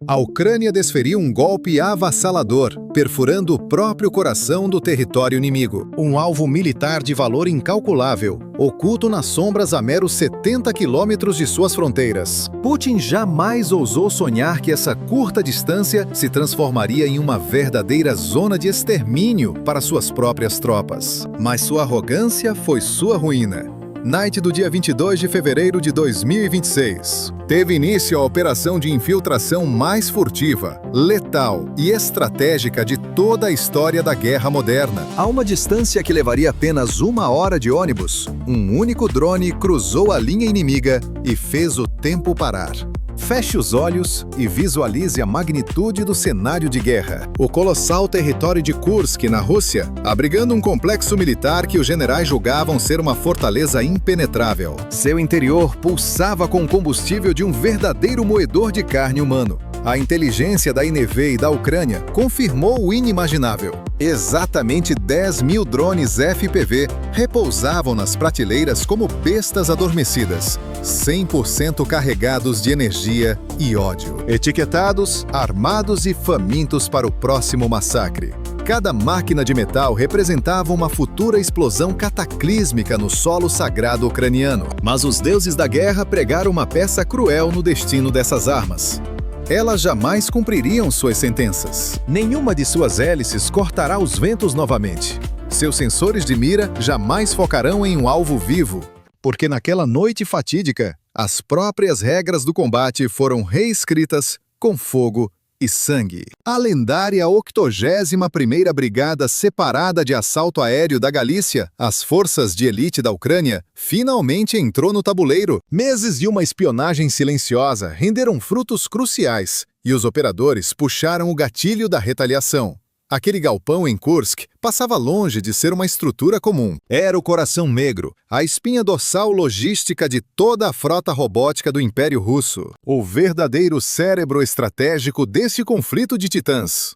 A Ucrânia desferiu um golpe avassalador, perfurando o próprio coração do território inimigo. Um alvo militar de valor incalculável, oculto nas sombras a meros 70 quilômetros de suas fronteiras. Putin jamais ousou sonhar que essa curta distância se transformaria em uma verdadeira zona de extermínio para suas próprias tropas. Mas sua arrogância foi sua ruína. Night do dia 22 de fevereiro de 2026. Teve início a operação de infiltração mais furtiva, letal e estratégica de toda a história da guerra moderna. A uma distância que levaria apenas 1 hora de ônibus, um único drone cruzou a linha inimiga e fez o tempo parar. Feche os olhos e visualize a magnitude do cenário de guerra. O colossal território de Kursk, na Rússia, abrigando um complexo militar que os generais julgavam ser uma fortaleza impenetrável. Seu interior pulsava com o combustível de um verdadeiro moedor de carne humano. A inteligência da INV e da Ucrânia confirmou o inimaginável. Exatamente 10.000 drones FPV repousavam nas prateleiras como bestas adormecidas, 100% carregados de energia e ódio. Etiquetados, armados e famintos para o próximo massacre. Cada máquina de metal representava uma futura explosão cataclísmica no solo sagrado ucraniano. Mas os deuses da guerra pregaram uma peça cruel no destino dessas armas. Elas jamais cumpririam suas sentenças. Nenhuma de suas hélices cortará os ventos novamente. Seus sensores de mira jamais focarão em um alvo vivo, porque naquela noite fatídica, as próprias regras do combate foram reescritas com fogo e sangue. A lendária 81ª Brigada Separada de Assalto Aéreo da Galícia, as forças de elite da Ucrânia, finalmente entrou no tabuleiro. Meses de uma espionagem silenciosa renderam frutos cruciais, e os operadores puxaram o gatilho da retaliação. Aquele galpão em Kursk passava longe de ser uma estrutura comum. Era o coração negro, a espinha dorsal logística de toda a frota robótica do Império Russo. O verdadeiro cérebro estratégico desse conflito de titãs.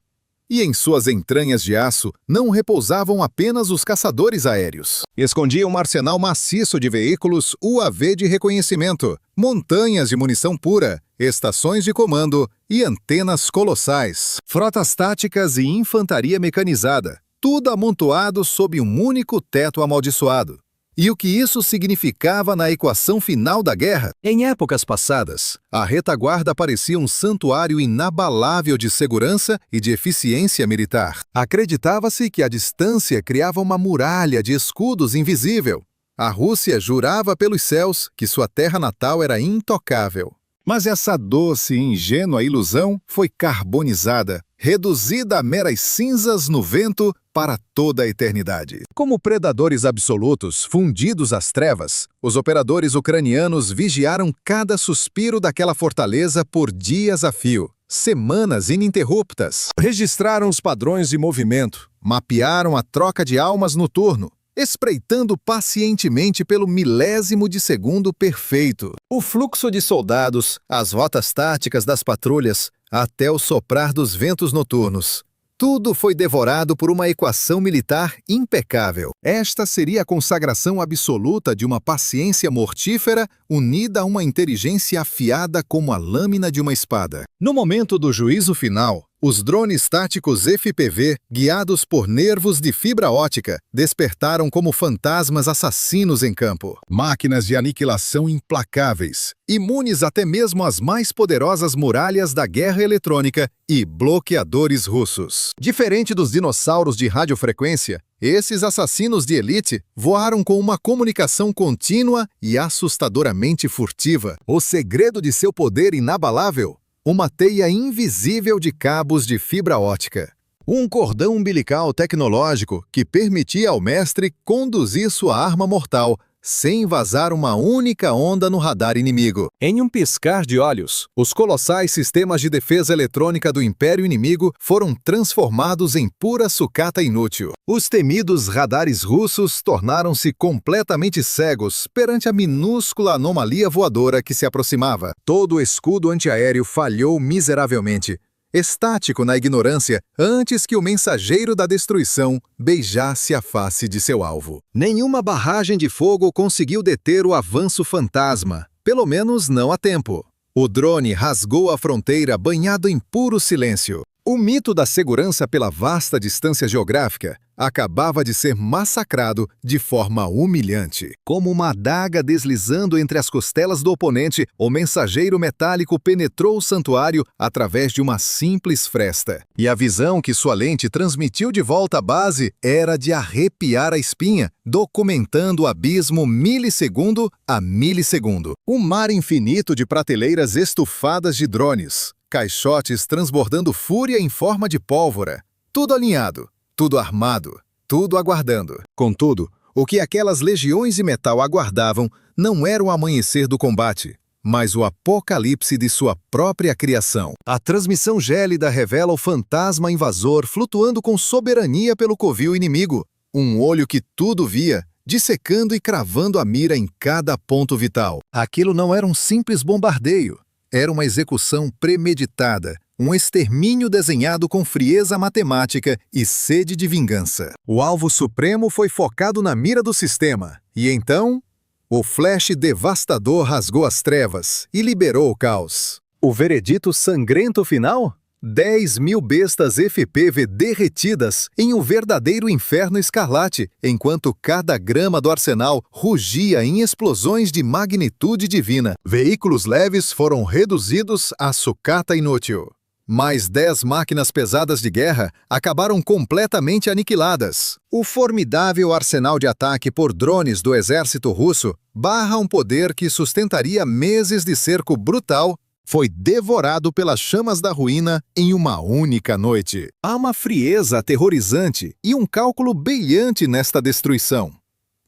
E em suas entranhas de aço não repousavam apenas os caçadores aéreos. Escondia um arsenal maciço de veículos UAV de reconhecimento, montanhas de munição pura, estações de comando e antenas colossais, frotas táticas e infantaria mecanizada, tudo amontoado sob um único teto amaldiçoado. E o que isso significava na equação final da guerra? Em épocas passadas, a retaguarda parecia um santuário inabalável de segurança e de eficiência militar. Acreditava-se que a distância criava uma muralha de escudos invisível. A Rússia jurava pelos céus que sua terra natal era intocável. Mas essa doce e ingênua ilusão foi carbonizada, reduzida a meras cinzas no vento para toda a eternidade. Como predadores absolutos, fundidos às trevas, os operadores ucranianos vigiaram cada suspiro daquela fortaleza por dias a fio, semanas ininterruptas. Registraram os padrões de movimento, mapearam a troca de almas no turno, espreitando pacientemente pelo milésimo de segundo perfeito. O fluxo de soldados, as rotas táticas das patrulhas, até o soprar dos ventos noturnos. Tudo foi devorado por uma equação militar impecável. Esta seria a consagração absoluta de uma paciência mortífera unida a uma inteligência afiada como a lâmina de uma espada. No momento do juízo final, os drones táticos FPV, guiados por nervos de fibra ótica, despertaram como fantasmas assassinos em campo. Máquinas de aniquilação implacáveis, imunes até mesmo às mais poderosas muralhas da guerra eletrônica e bloqueadores russos. Diferente dos dinossauros de radiofrequência, esses assassinos de elite voaram com uma comunicação contínua e assustadoramente furtiva. O segredo de seu poder inabalável? Uma teia invisível de cabos de fibra ótica. Um cordão umbilical tecnológico que permitia ao mestre conduzir sua arma mortal sem vazar uma única onda no radar inimigo. Em um piscar de olhos, os colossais sistemas de defesa eletrônica do Império Inimigo foram transformados em pura sucata inútil. Os temidos radares russos tornaram-se completamente cegos perante a minúscula anomalia voadora que se aproximava. Todo o escudo antiaéreo falhou miseravelmente, estático na ignorância, antes que o mensageiro da destruição beijasse a face de seu alvo. Nenhuma barragem de fogo conseguiu deter o avanço fantasma, pelo menos não a tempo. O drone rasgou a fronteira banhado em puro silêncio. O mito da segurança pela vasta distância geográfica acabava de ser massacrado de forma humilhante. Como uma adaga deslizando entre as costelas do oponente, o mensageiro metálico penetrou o santuário através de uma simples fresta. E a visão que sua lente transmitiu de volta à base era de arrepiar a espinha, documentando o abismo milissegundo a milissegundo. Um mar infinito de prateleiras estufadas de drones. Caixotes transbordando fúria em forma de pólvora. Tudo alinhado, tudo armado, tudo aguardando. Contudo, o que aquelas legiões de metal aguardavam não era o amanhecer do combate, mas o apocalipse de sua própria criação. A transmissão gélida revela o fantasma invasor flutuando com soberania pelo covil inimigo. Um olho que tudo via, dissecando e cravando a mira em cada ponto vital. Aquilo não era um simples bombardeio. Era uma execução premeditada, um extermínio desenhado com frieza matemática e sede de vingança. O alvo supremo foi focado na mira do sistema, e então, o flash devastador rasgou as trevas e liberou o caos. O veredito sangrento final? 10.000 bestas FPV derretidas em um verdadeiro inferno escarlate, enquanto cada grama do arsenal rugia em explosões de magnitude divina. Veículos leves foram reduzidos a sucata inútil. Mais 10 máquinas pesadas de guerra acabaram completamente aniquiladas. O formidável arsenal de ataque por drones do exército russo, barra um poder que sustentaria meses de cerco brutal, foi devorado pelas chamas da ruína em uma única noite. Há uma frieza aterrorizante e um cálculo brilhante nesta destruição.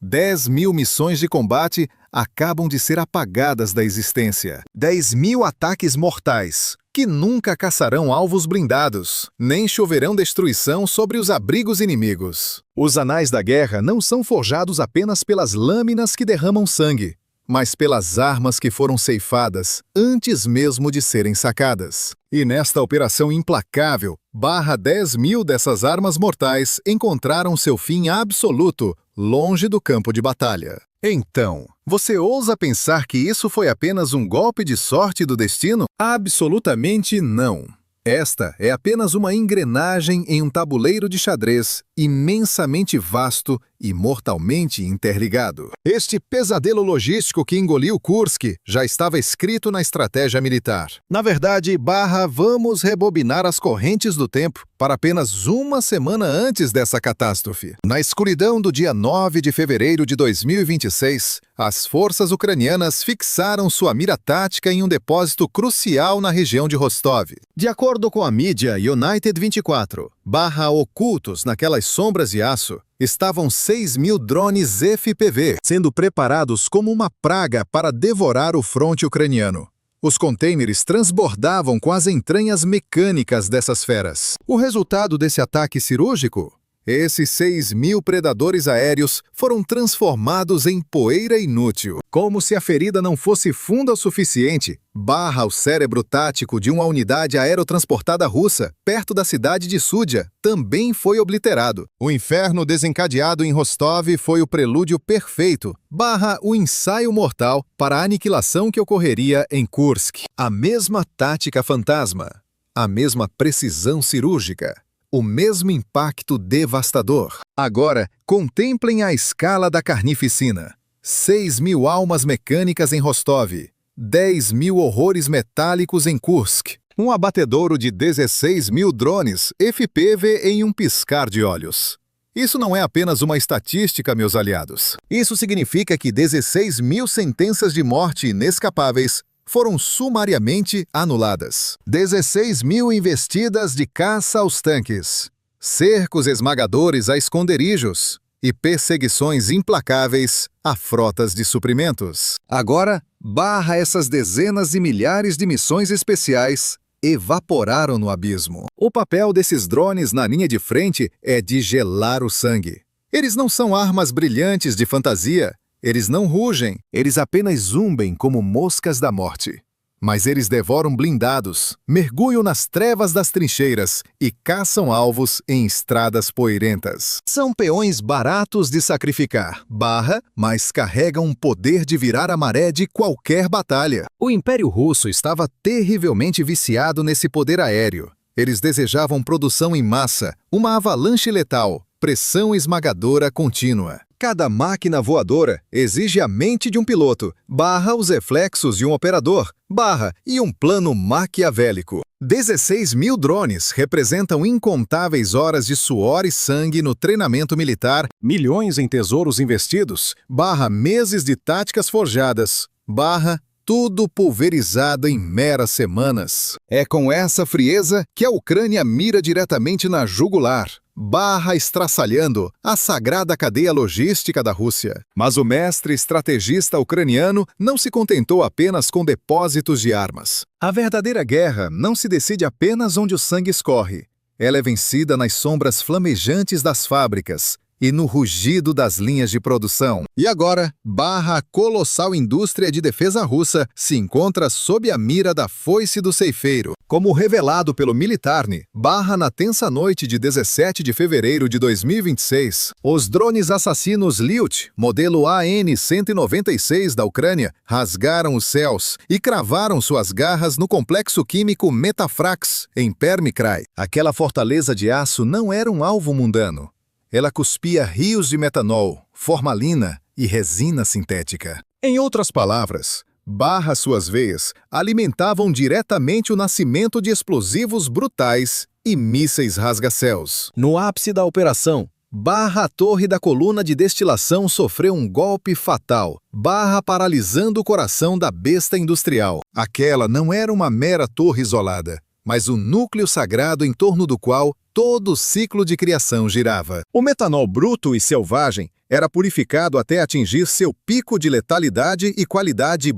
10.000 missões de combate acabam de ser apagadas da existência. 10.000 ataques mortais, que nunca caçarão alvos blindados, nem choverão destruição sobre os abrigos inimigos. Os anais da guerra não são forjados apenas pelas lâminas que derramam sangue, mas pelas armas que foram ceifadas antes mesmo de serem sacadas. E nesta operação implacável, 10.000 dessas armas mortais encontraram seu fim absoluto, longe do campo de batalha. Então, você ousa pensar que isso foi apenas um golpe de sorte do destino? Absolutamente não. Esta é apenas uma engrenagem em um tabuleiro de xadrez imensamente vasto e mortalmente interligado. Este pesadelo logístico que engoliu Kursk já estava escrito na estratégia militar. Na verdade, vamos rebobinar as correntes do tempo para apenas uma semana antes dessa catástrofe. Na escuridão do dia 9 de fevereiro de 2026, as forças ucranianas fixaram sua mira tática em um depósito crucial na região de Rostov. De acordo com a mídia United 24, ocultos naquelas sombras de aço, estavam 6.000 drones FPV, sendo preparados como uma praga para devorar o fronte ucraniano. Os contêineres transbordavam com as entranhas mecânicas dessas feras. O resultado desse ataque cirúrgico? Esses 6.000 predadores aéreos foram transformados em poeira inútil. Como se a ferida não fosse funda o suficiente, o cérebro tático de uma unidade aerotransportada russa, perto da cidade de Súdia, também foi obliterado. O inferno desencadeado em Rostov foi o prelúdio perfeito, o ensaio mortal para a aniquilação que ocorreria em Kursk. A mesma tática fantasma, a mesma precisão cirúrgica, o mesmo impacto devastador. Agora, contemplem a escala da carnificina. 6.000 almas mecânicas em Rostov, 10.000 horrores metálicos em Kursk, um abatedouro de 16.000 drones FPV em um piscar de olhos. Isso não é apenas uma estatística, meus aliados. Isso significa que 16.000 sentenças de morte inescapáveis foram sumariamente anuladas. 16.000 investidas de caça aos tanques, cercos esmagadores a esconderijos e perseguições implacáveis a frotas de suprimentos. Agora, essas dezenas de milhares de missões especiais evaporaram no abismo. O papel desses drones na linha de frente é de gelar o sangue. Eles não são armas brilhantes de fantasia. Eles não rugem, eles apenas zumbem como moscas da morte. Mas eles devoram blindados, mergulham nas trevas das trincheiras e caçam alvos em estradas poeirentas. São peões baratos de sacrificar, mas carregam um poder de virar a maré de qualquer batalha. O Império Russo estava terrivelmente viciado nesse poder aéreo. Eles desejavam produção em massa, uma avalanche letal, pressão esmagadora contínua. Cada máquina voadora exige a mente de um piloto, os reflexos de um operador, e um plano maquiavélico. 16 mil drones representam incontáveis horas de suor e sangue no treinamento militar, milhões em tesouros investidos, meses de táticas forjadas, tudo pulverizado em meras semanas. É com essa frieza que a Ucrânia mira diretamente na jugular, estraçalhando a sagrada cadeia logística da Rússia. Mas o mestre estrategista ucraniano não se contentou apenas com depósitos de armas. A verdadeira guerra não se decide apenas onde o sangue escorre. Ela é vencida nas sombras flamejantes das fábricas e no rugido das linhas de produção. E agora, a colossal indústria de defesa russa se encontra sob a mira da foice do ceifeiro. Como revelado pelo Militarny, na tensa noite de 17 de fevereiro de 2026, os drones assassinos Lyut, modelo AN-196 da Ucrânia, rasgaram os céus e cravaram suas garras no complexo químico Metafrax, em Permykrai. Aquela fortaleza de aço não era um alvo mundano. Ela cuspia rios de metanol, formalina e resina sintética. Em outras palavras, suas veias alimentavam diretamente o nascimento de explosivos brutais e mísseis rasga-céus. No ápice da operação, a torre da coluna de destilação sofreu um golpe fatal, paralisando o coração da besta industrial. Aquela não era uma mera torre isolada, mas o núcleo sagrado em torno do qual todo o ciclo de criação girava. O metanol bruto e selvagem era purificado até atingir seu pico de letalidade e qualidade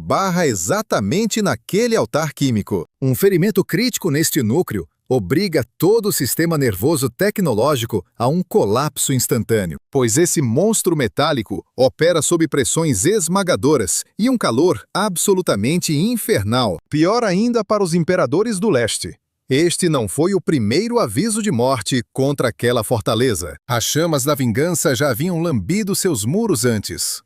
exatamente naquele altar químico. Um ferimento crítico neste núcleo obriga todo o sistema nervoso tecnológico a um colapso instantâneo, pois esse monstro metálico opera sob pressões esmagadoras e um calor absolutamente infernal. Pior ainda para os imperadores do leste. Este não foi o primeiro aviso de morte contra aquela fortaleza. As chamas da vingança já haviam lambido seus muros antes.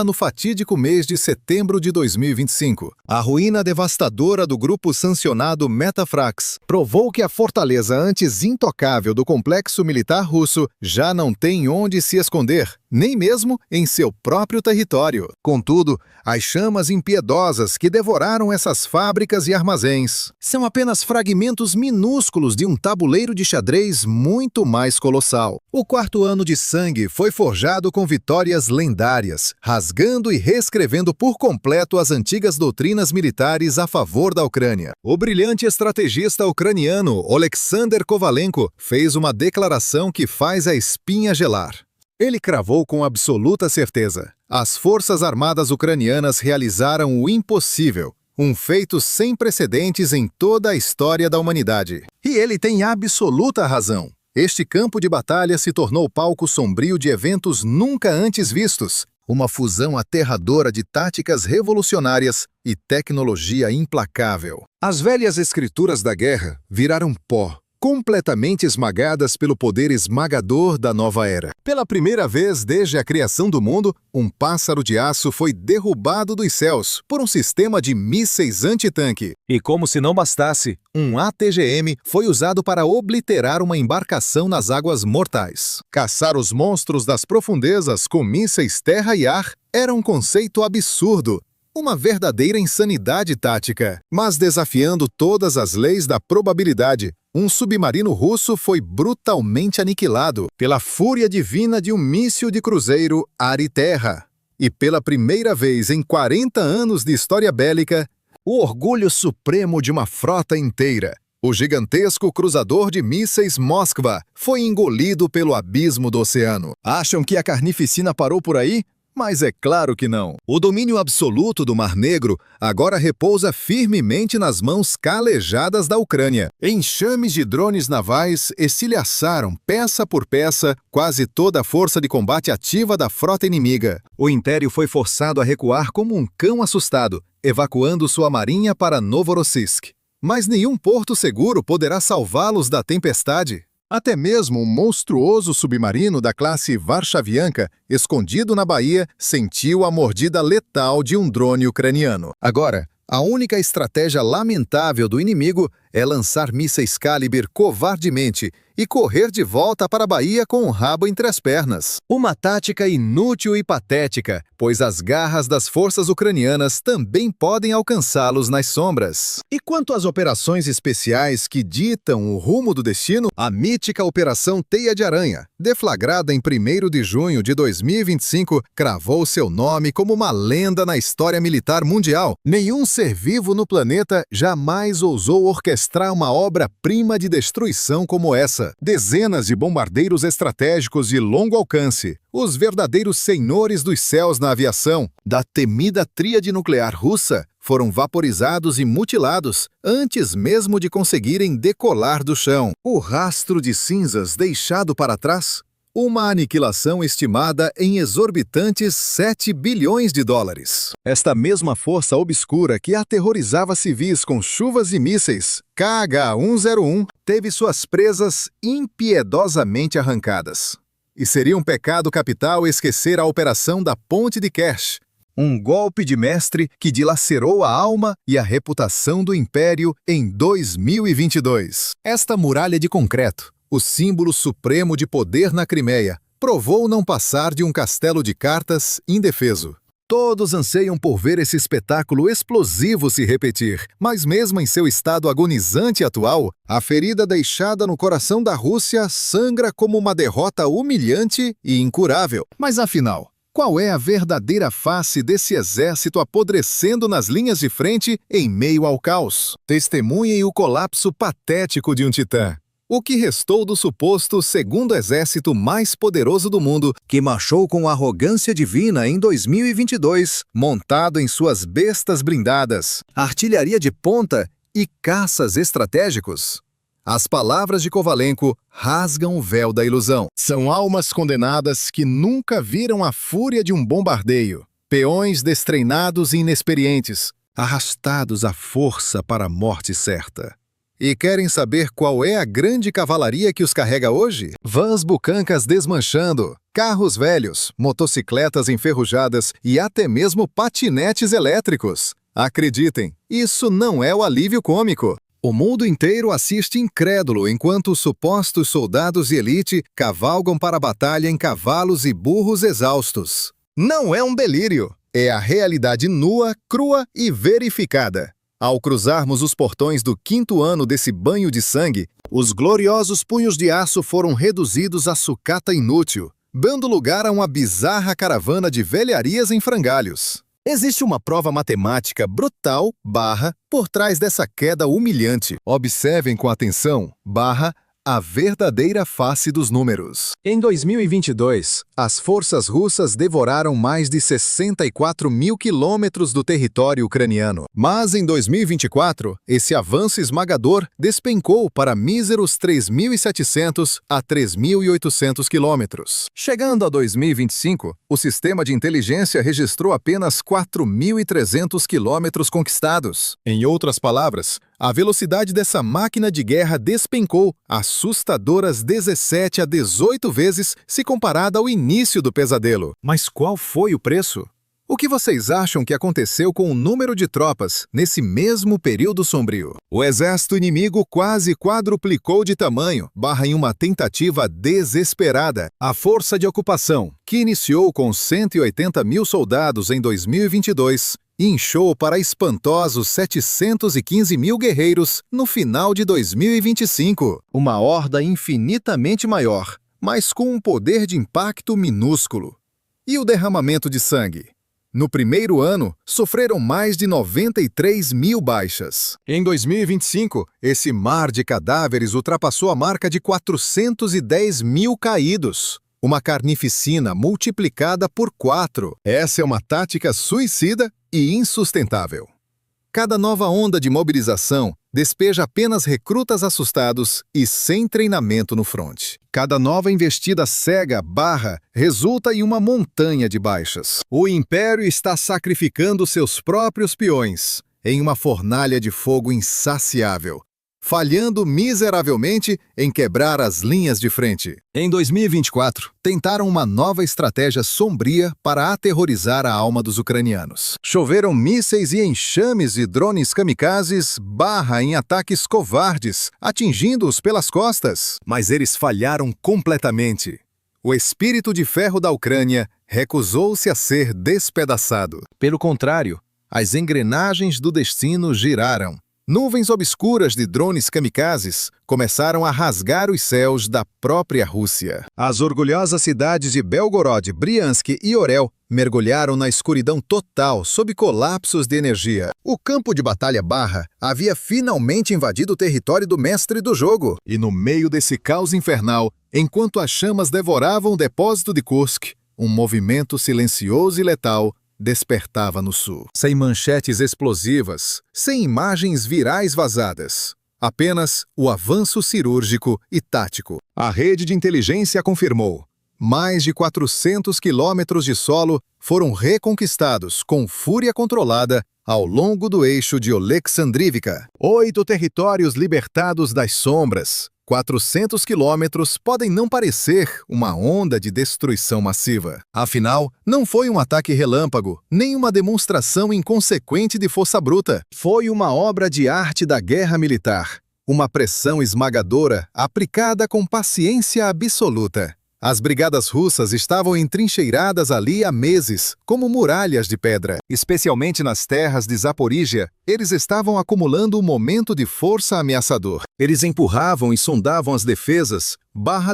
No fatídico mês de setembro de 2025. A ruína devastadora do grupo sancionado Metafrax provou que a fortaleza antes intocável do complexo militar russo já não tem onde se esconder, nem mesmo em seu próprio território. Contudo, as chamas impiedosas que devoraram essas fábricas e armazéns são apenas fragmentos minúsculos de um tabuleiro de xadrez muito mais colossal. O quarto ano de sangue foi forjado com vitórias lendárias, rasgando e reescrevendo por completo as antigas doutrinas militares a favor da Ucrânia. O brilhante estrategista ucraniano Oleksandr Kovalenko fez uma declaração que faz a espinha gelar. Ele cravou com absoluta certeza: as forças armadas ucranianas realizaram o impossível, um feito sem precedentes em toda a história da humanidade. E ele tem absoluta razão. Este campo de batalha se tornou palco sombrio de eventos nunca antes vistos. Uma fusão aterradora de táticas revolucionárias e tecnologia implacável. As velhas escrituras da guerra viraram pó, completamente esmagadas pelo poder esmagador da nova era. Pela primeira vez desde a criação do mundo, um pássaro de aço foi derrubado dos céus por um sistema de mísseis antitanque. E como se não bastasse, um ATGM foi usado para obliterar uma embarcação nas águas mortais. Caçar os monstros das profundezas com mísseis terra e ar era um conceito absurdo. Uma verdadeira insanidade tática. Mas desafiando todas as leis da probabilidade, um submarino russo foi brutalmente aniquilado pela fúria divina de um míssil de cruzeiro ar-terra. E pela primeira vez em 40 anos de história bélica, o orgulho supremo de uma frota inteira, o gigantesco cruzador de mísseis Moskva, foi engolido pelo abismo do oceano. Acham que a carnificina parou por aí? Mas é claro que não. O domínio absoluto do Mar Negro agora repousa firmemente nas mãos calejadas da Ucrânia. Enxames de drones navais estilhaçaram, peça por peça, quase toda a força de combate ativa da frota inimiga. O Império foi forçado a recuar como um cão assustado, evacuando sua marinha para Novorossiysk. Mas nenhum porto seguro poderá salvá-los da tempestade. Até mesmo um monstruoso submarino da classe Warszawianka, escondido na Baía, sentiu a mordida letal de um drone ucraniano. Agora, a única estratégia lamentável do inimigo é lançar mísseis Calibre covardemente e correr de volta para a Baía com o rabo entre as pernas. Uma tática inútil e patética, pois as garras das forças ucranianas também podem alcançá-los nas sombras. E quanto às operações especiais que ditam o rumo do destino, a mítica Operação Teia de Aranha, deflagrada em 1º de junho de 2025, cravou seu nome como uma lenda na história militar mundial. Nenhum ser vivo no planeta jamais ousou orquestrar uma obra-prima de destruição como essa. Dezenas de bombardeiros estratégicos de longo alcance, os verdadeiros senhores dos céus na aviação, da temida tríade nuclear russa, foram vaporizados e mutilados antes mesmo de conseguirem decolar do chão. O rastro de cinzas deixado para trás? Uma aniquilação estimada em exorbitantes 7 bilhões de dólares. Esta mesma força obscura que aterrorizava civis com chuvas e mísseis, KH-101, teve suas presas impiedosamente arrancadas. E seria um pecado capital esquecer a operação da Ponte de Kerch, um golpe de mestre que dilacerou a alma e a reputação do Império em 2022. Esta muralha de concreto, o símbolo supremo de poder na Crimeia, provou não passar de um castelo de cartas indefeso. Todos anseiam por ver esse espetáculo explosivo se repetir, mas mesmo em seu estado agonizante atual, a ferida deixada no coração da Rússia sangra como uma derrota humilhante e incurável. Mas afinal, qual é a verdadeira face desse exército apodrecendo nas linhas de frente em meio ao caos? Testemunhem o colapso patético de um titã. O que restou do suposto segundo exército mais poderoso do mundo, que marchou com arrogância divina em 2022, montado em suas bestas blindadas, artilharia de ponta e caças estratégicos? As palavras de Kovalenko rasgam o véu da ilusão. São almas condenadas que nunca viram a fúria de um bombardeio. Peões destreinados e inexperientes, arrastados à força para a morte certa. E querem saber qual é a grande cavalaria que os carrega hoje? Vans bucancas desmanchando, carros velhos, motocicletas enferrujadas e até mesmo patinetes elétricos. Acreditem, isso não é o alívio cômico. O mundo inteiro assiste incrédulo enquanto os supostos soldados de elite cavalgam para a batalha em cavalos e burros exaustos. Não é um delírio, é a realidade nua, crua e verificada. Ao cruzarmos os portões do 5º ano desse banho de sangue, os gloriosos punhos de aço foram reduzidos a sucata inútil, dando lugar a uma bizarra caravana de velharias em frangalhos. Existe uma prova matemática brutal, por trás dessa queda humilhante. Observem com atenção, a verdadeira face dos números. Em 2022, as forças russas devoraram mais de 64 mil quilômetros do território ucraniano. Mas em 2024, esse avanço esmagador despencou para míseros 3.700 a 3.800 quilômetros. Chegando a 2025, o sistema de inteligência registrou apenas 4.300 quilômetros conquistados. Em outras palavras, a velocidade dessa máquina de guerra despencou assustadoras 17 a 18 vezes se comparada ao início do pesadelo. Mas qual foi o preço? O que vocês acham que aconteceu com o número de tropas nesse mesmo período sombrio? O exército inimigo quase quadruplicou de tamanho, em uma tentativa desesperada. A força de ocupação, que iniciou com 180 mil soldados em 2022, inchou para espantosos 715 mil guerreiros no final de 2025. Uma horda infinitamente maior, mas com um poder de impacto minúsculo. E o derramamento de sangue? No primeiro ano, sofreram mais de 93 mil baixas. Em 2025, esse mar de cadáveres ultrapassou a marca de 410 mil caídos. Uma carnificina multiplicada por 4. Essa é uma tática suicida e insustentável. Cada nova onda de mobilização despeja apenas recrutas assustados e sem treinamento no fronte. Cada nova investida cega resulta em uma montanha de baixas. O Império está sacrificando seus próprios peões em uma fornalha de fogo insaciável, falhando miseravelmente em quebrar as linhas de frente. Em 2024, tentaram uma nova estratégia sombria para aterrorizar a alma dos ucranianos. Choveram mísseis e enxames de drones kamikazes em ataques covardes, atingindo-os pelas costas. Mas eles falharam completamente. O espírito de ferro da Ucrânia recusou-se a ser despedaçado. Pelo contrário, as engrenagens do destino giraram. Nuvens obscuras de drones kamikazes começaram a rasgar os céus da própria Rússia. As orgulhosas cidades de Belgorod, Briansk e Orel mergulharam na escuridão total sob colapsos de energia. O campo de batalha havia finalmente invadido o território do mestre do jogo. E no meio desse caos infernal, enquanto as chamas devoravam o depósito de Kursk, um movimento silencioso e letal despertava no sul. Sem manchetes explosivas, sem imagens virais vazadas. Apenas o avanço cirúrgico e tático. A rede de inteligência confirmou. Mais de 400 quilômetros de solo foram reconquistados com fúria controlada ao longo do eixo de Oleksandrivka. 8 territórios libertados das sombras. 400 quilômetros podem não parecer uma onda de destruição massiva. Afinal, não foi um ataque relâmpago, nem uma demonstração inconsequente de força bruta. Foi uma obra de arte da guerra militar. Uma pressão esmagadora aplicada com paciência absoluta. As brigadas russas estavam entrincheiradas ali há meses, como muralhas de pedra. Especialmente nas terras de Zaporígia, eles estavam acumulando um momento de força ameaçador. Eles empurravam e sondavam as defesas,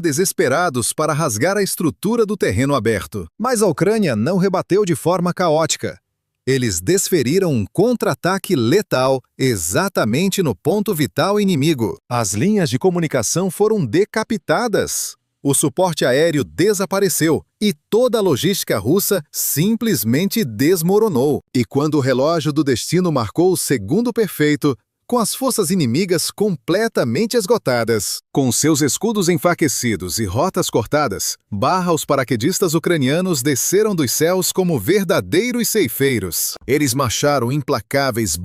desesperados para rasgar a estrutura do terreno aberto. Mas a Ucrânia não rebateu de forma caótica. Eles desferiram um contra-ataque letal exatamente no ponto vital inimigo. As linhas de comunicação foram decapitadas. O suporte aéreo desapareceu e toda a logística russa simplesmente desmoronou. E quando o relógio do destino marcou o segundo perfeito, com as forças inimigas completamente esgotadas, com seus escudos enfraquecidos e rotas cortadas, os paraquedistas ucranianos desceram dos céus como verdadeiros ceifeiros. Eles marcharam implacáveis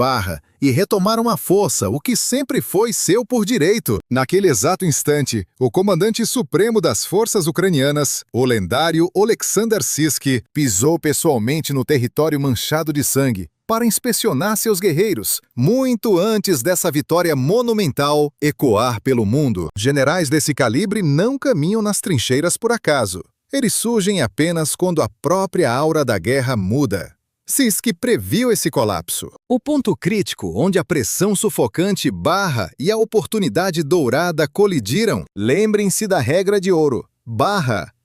e retomaram à força o que sempre foi seu por direito. Naquele exato instante, o comandante supremo das forças ucranianas, o lendário Oleksandr Syrskyi, pisou pessoalmente no território manchado de sangue para inspecionar seus guerreiros, muito antes dessa vitória monumental ecoar pelo mundo. Generais desse calibre não caminham nas trincheiras por acaso. Eles surgem apenas quando a própria aura da guerra muda. Syrskyi previu esse colapso. O ponto crítico onde a pressão sufocante e a oportunidade dourada colidiram. Lembrem-se da regra de ouro.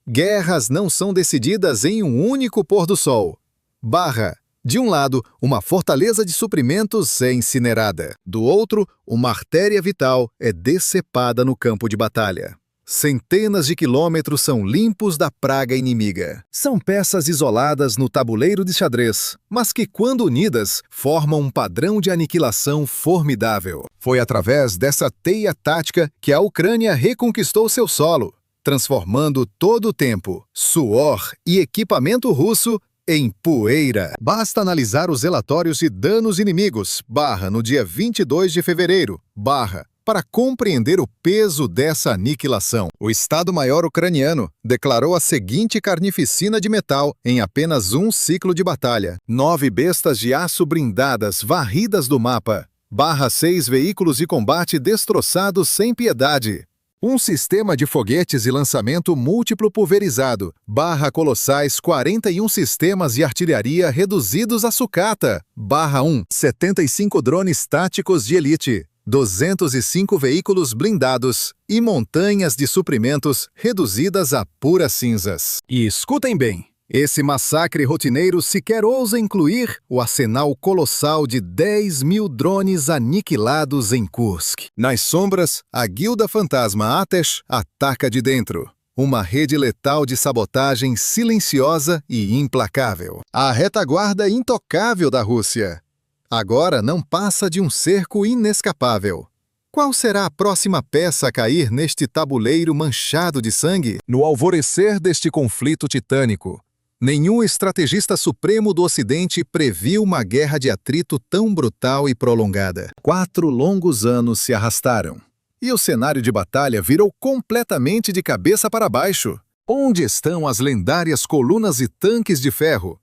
Guerras não são decididas em um único pôr do sol. De um lado, uma fortaleza de suprimentos é incinerada. Do outro, uma artéria vital é decepada no campo de batalha. Centenas de quilômetros são limpos da praga inimiga. São peças isoladas no tabuleiro de xadrez, mas que, quando unidas, formam um padrão de aniquilação formidável. Foi através dessa teia tática que a Ucrânia reconquistou seu solo, transformando todo o tempo, suor e equipamento russo em poeira. Basta analisar os relatórios de danos inimigos, no dia 22 de fevereiro, para compreender o peso dessa aniquilação. O Estado-Maior ucraniano declarou a seguinte carnificina de metal em apenas um ciclo de batalha. 9 bestas de aço blindadas varridas do mapa, 6 veículos de combate destroçados sem piedade. Um sistema de foguetes e lançamento múltiplo pulverizado, colossais 41 sistemas de artilharia reduzidos a sucata, 75 drones táticos de elite, 205 veículos blindados e montanhas de suprimentos reduzidas a puras cinzas. E escutem bem, esse massacre rotineiro sequer ousa incluir o arsenal colossal de 10.000 drones aniquilados em Kursk. Nas sombras, a guilda fantasma Atesh ataca de dentro. Uma rede letal de sabotagem silenciosa e implacável. A retaguarda intocável da Rússia. Agora não passa de um cerco inescapável. Qual será a próxima peça a cair neste tabuleiro manchado de sangue? No alvorecer deste conflito titânico, nenhum estrategista supremo do Ocidente previu uma guerra de atrito tão brutal e prolongada. 4 longos anos se arrastaram. E o cenário de batalha virou completamente de cabeça para baixo. Onde estão as lendárias colunas e tanques de ferro?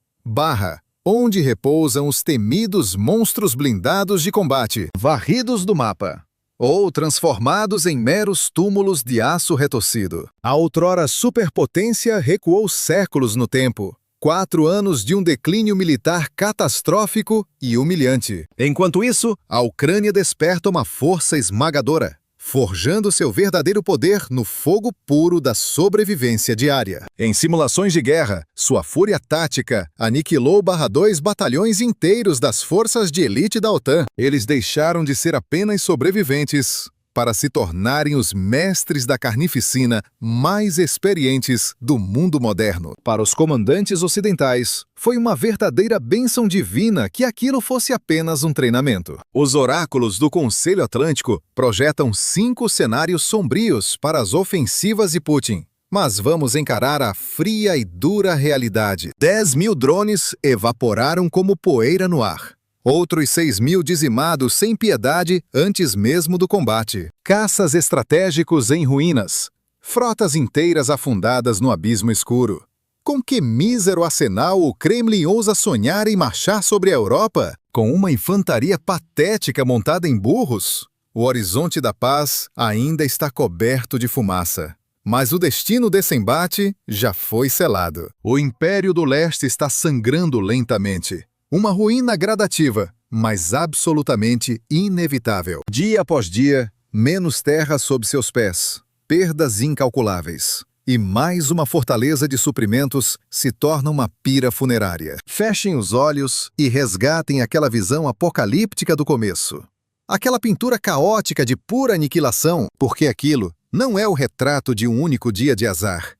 Onde repousam os temidos monstros blindados de combate, varridos do mapa, ou transformados em meros túmulos de aço retorcido. A outrora superpotência recuou séculos no tempo. 4 anos de um declínio militar catastrófico e humilhante. Enquanto isso, a Ucrânia desperta uma força esmagadora, forjando seu verdadeiro poder no fogo puro da sobrevivência diária. Em simulações de guerra, sua fúria tática aniquilou 2 batalhões inteiros das forças de elite da OTAN. Eles deixaram de ser apenas sobreviventes para se tornarem os mestres da carnificina mais experientes do mundo moderno. Para os comandantes ocidentais, foi uma verdadeira bênção divina que aquilo fosse apenas um treinamento. Os oráculos do Conselho Atlântico projetam 5 cenários sombrios para as ofensivas de Putin. Mas vamos encarar a fria e dura realidade. 10.000 drones evaporaram como poeira no ar. Outros 6.000 dizimados sem piedade antes mesmo do combate. Caças estratégicos em ruínas. Frotas inteiras afundadas no abismo escuro. Com que mísero arsenal o Kremlin ousa sonhar em marchar sobre a Europa? Com uma infantaria patética montada em burros? O horizonte da paz ainda está coberto de fumaça. Mas o destino desse embate já foi selado. O Império do Leste está sangrando lentamente. Uma ruína gradativa, mas absolutamente inevitável. Dia após dia, menos terra sob seus pés, perdas incalculáveis. E mais uma fortaleza de suprimentos se torna uma pira funerária. Fechem os olhos e resgatem aquela visão apocalíptica do começo. Aquela pintura caótica de pura aniquilação, porque aquilo não é o retrato de um único dia de azar.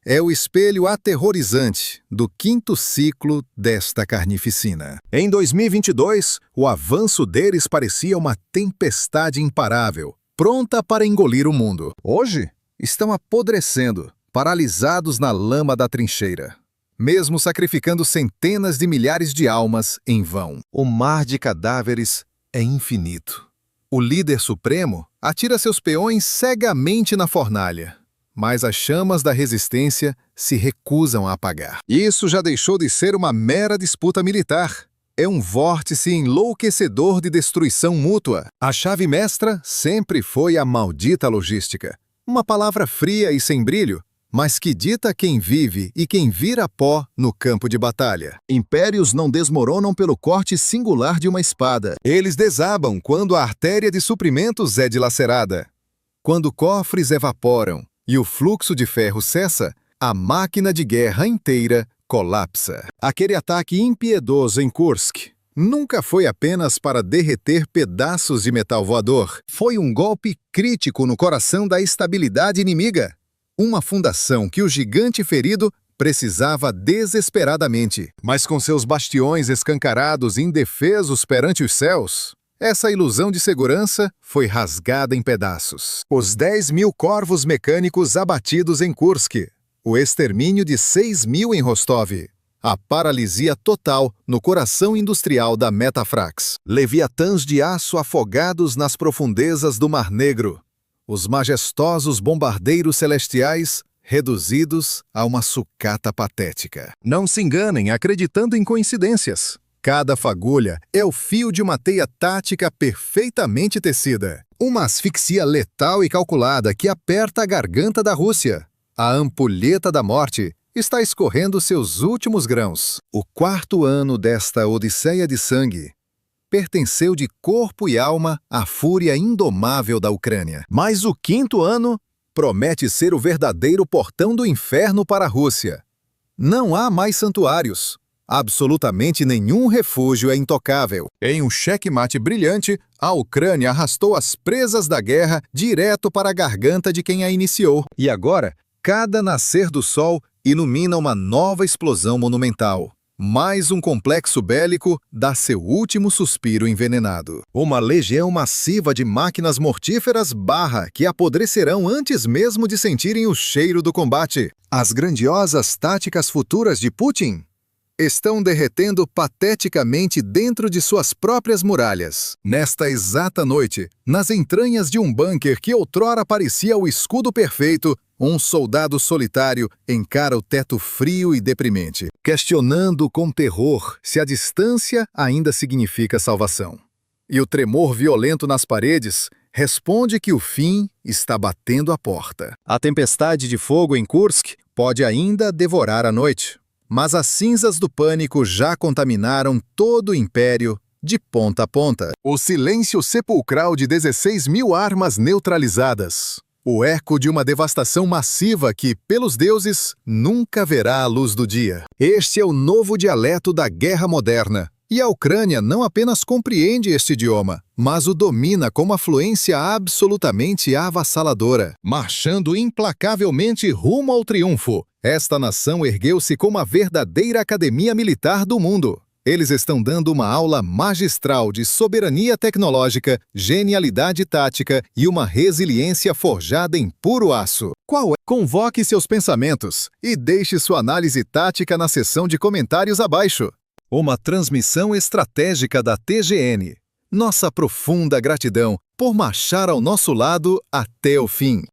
É o espelho aterrorizante do 5º ciclo desta carnificina. Em 2022, o avanço deles parecia uma tempestade imparável, pronta para engolir o mundo. Hoje, estão apodrecendo, paralisados na lama da trincheira, mesmo sacrificando centenas de milhares de almas em vão. O mar de cadáveres é infinito. O líder supremo atira seus peões cegamente na fornalha, mas as chamas da resistência se recusam a apagar. Isso já deixou de ser uma mera disputa militar. É um vórtice enlouquecedor de destruição mútua. A chave mestra sempre foi a maldita logística. Uma palavra fria e sem brilho, mas que dita quem vive e quem vira pó no campo de batalha. Impérios não desmoronam pelo corte singular de uma espada. Eles desabam quando a artéria de suprimentos é dilacerada. Quando cofres evaporam e o fluxo de ferro cessa, a máquina de guerra inteira colapsa. Aquele ataque impiedoso em Kursk nunca foi apenas para derreter pedaços de metal voador. Foi um golpe crítico no coração da estabilidade inimiga. Uma fundação que o gigante ferido precisava desesperadamente. Mas com seus bastiões escancarados e indefesos perante os céus, essa ilusão de segurança foi rasgada em pedaços. Os 10.000 corvos mecânicos abatidos em Kursk, o extermínio de 6.000 em Rostov, a paralisia total no coração industrial da Metafrax, leviatãs de aço afogados nas profundezas do Mar Negro, os majestosos bombardeiros celestiais reduzidos a uma sucata patética. Não se enganem acreditando em coincidências. Cada fagulha é o fio de uma teia tática perfeitamente tecida. Uma asfixia letal e calculada que aperta a garganta da Rússia. A ampulheta da morte está escorrendo seus últimos grãos. O 4º ano desta odisseia de sangue pertenceu de corpo e alma à fúria indomável da Ucrânia. Mas o 5º ano promete ser o verdadeiro portão do inferno para a Rússia. Não há mais santuários. Absolutamente nenhum refúgio é intocável. Em um checkmate brilhante, a Ucrânia arrastou as presas da guerra direto para a garganta de quem a iniciou. E agora, cada nascer do sol ilumina uma nova explosão monumental. Mais um complexo bélico dá seu último suspiro envenenado. Uma legião massiva de máquinas mortíferas que apodrecerão antes mesmo de sentirem o cheiro do combate. As grandiosas táticas futuras de Putin estão derretendo pateticamente dentro de suas próprias muralhas. Nesta exata noite, nas entranhas de um bunker que outrora parecia o escudo perfeito, um soldado solitário encara o teto frio e deprimente, questionando com terror se a distância ainda significa salvação. E o tremor violento nas paredes responde que o fim está batendo à porta. A tempestade de fogo em Kursk pode ainda devorar a noite, mas as cinzas do pânico já contaminaram todo o império de ponta a ponta. O silêncio sepulcral de 16 mil armas neutralizadas. O eco de uma devastação massiva que, pelos deuses, nunca verá a luz do dia. Este é o novo dialeto da guerra moderna. E a Ucrânia não apenas compreende este idioma, mas o domina com uma fluência absolutamente avassaladora, marchando implacavelmente rumo ao triunfo. Esta nação ergueu-se como a verdadeira academia militar do mundo. Eles estão dando uma aula magistral de soberania tecnológica, genialidade tática e uma resiliência forjada em puro aço. Qual é? Convoque seus pensamentos e deixe sua análise tática na seção de comentários abaixo. Uma transmissão estratégica da TGN. Nossa profunda gratidão por marchar ao nosso lado até o fim.